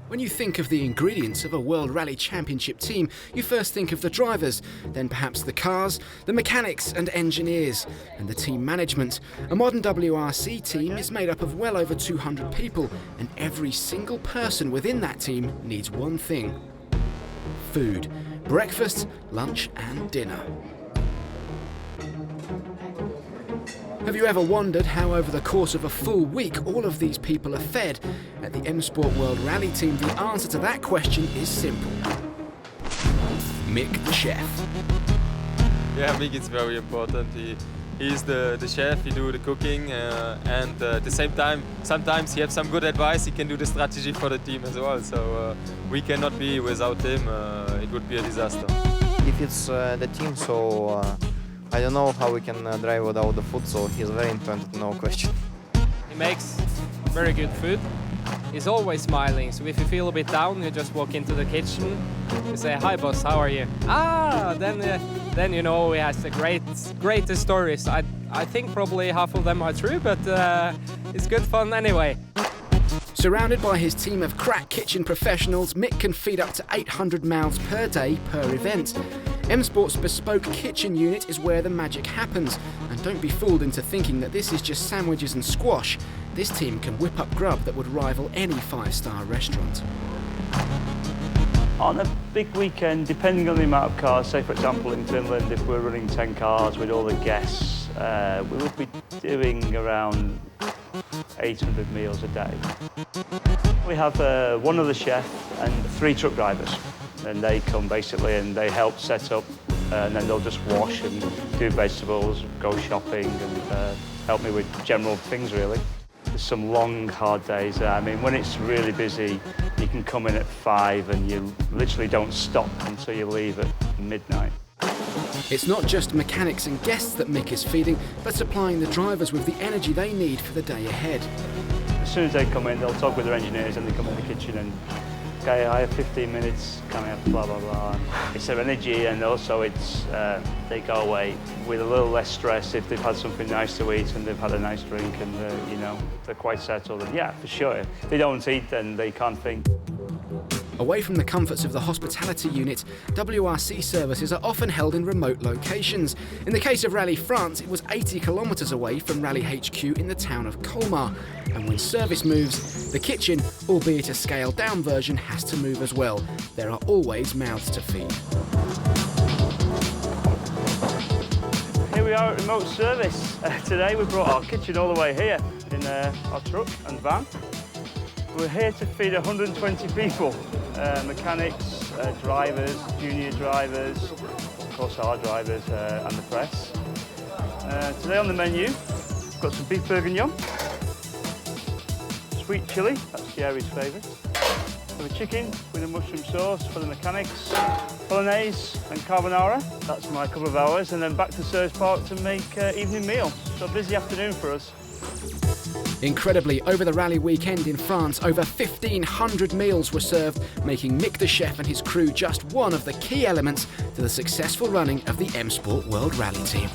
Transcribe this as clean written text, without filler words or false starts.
When you think of the ingredients of a World Rally Championship team, you first think of the drivers, then perhaps the cars, the mechanics and engineers, and the team management. A modern WRC team is made up of well over 200 people, and every single person within that team needs one thing: food. Breakfast, lunch and dinner. Have you ever wondered how over the course of a full week all of these people are fed? At the eSports World Rally team, the answer to that question is simple. Mick the chef. Yeah, Mick is very important. He's the chef, he do the cooking and at the same time, sometimes he has some good advice, he can do the strategy for the team as well. So we cannot be without him, it would be a disaster. If it's the team, so I don't know how we can drive without the food, so he's very important, no question. He makes very good food. He's always smiling, so if you feel a bit down, you just walk into the kitchen, you say, "Hi boss, how are you?" Then you know he has the greatest stories. I think probably half of them are true, but it's good fun anyway. Surrounded by his team of crack kitchen professionals, Mick can feed up to 800 mouths per day per event. eSports' bespoke kitchen unit is where the magic happens, and don't be fooled into thinking that this is just sandwiches and squash. This team can whip up grub that would rival any five-star restaurant. On a big weekend, depending on the amount of cars, say for example in Finland, if we're running 10 cars with all the guests, we would be doing around 800 meals a day. We have one other chef and 3 truck drivers, and they come basically and they help set up, and then they'll just wash and do vegetables, go shopping and help me with general things really. There's some long, hard days. I mean, when it's really busy, you can come in at 5 and you literally don't stop until you leave at midnight. It's not just mechanics and guests that Mick is feeding, but supplying the drivers with the energy they need for the day ahead. As soon as they come in, they'll talk with their engineers and they come in the kitchen and, okay, I have 15 minutes, can I have blah, blah, blah. It's their energy, and also it's, they go away with a little less stress if they've had something nice to eat and they've had a nice drink and, you know, they're quite settled. And yeah, for sure, if they don't eat, then they can't think. Away from the comforts of the hospitality unit, WRC services are often held in remote locations. In the case of Rally France, it was 80 kilometres away from Rally HQ in the town of Colmar. And when service moves, the kitchen, albeit a scaled-down version, has to move as well. There are always mouths to feed. Here we are at remote service. Today we brought our kitchen all the way here in our truck and van. We're here to feed 120 people, mechanics, drivers, junior drivers, of course our drivers and the press. Today on the menu, we've got some beef bourguignon, sweet chilli, that's Jari's favourite. We have a chicken with a mushroom sauce for the mechanics, bolognese and carbonara, that's my couple of hours, and then back to service park to make evening meal. So a busy afternoon for us. Incredibly, over the rally weekend in France, over 1,500 meals were served, making Mick the chef and his crew just one of the key elements to the successful running of the eSports World Rally team.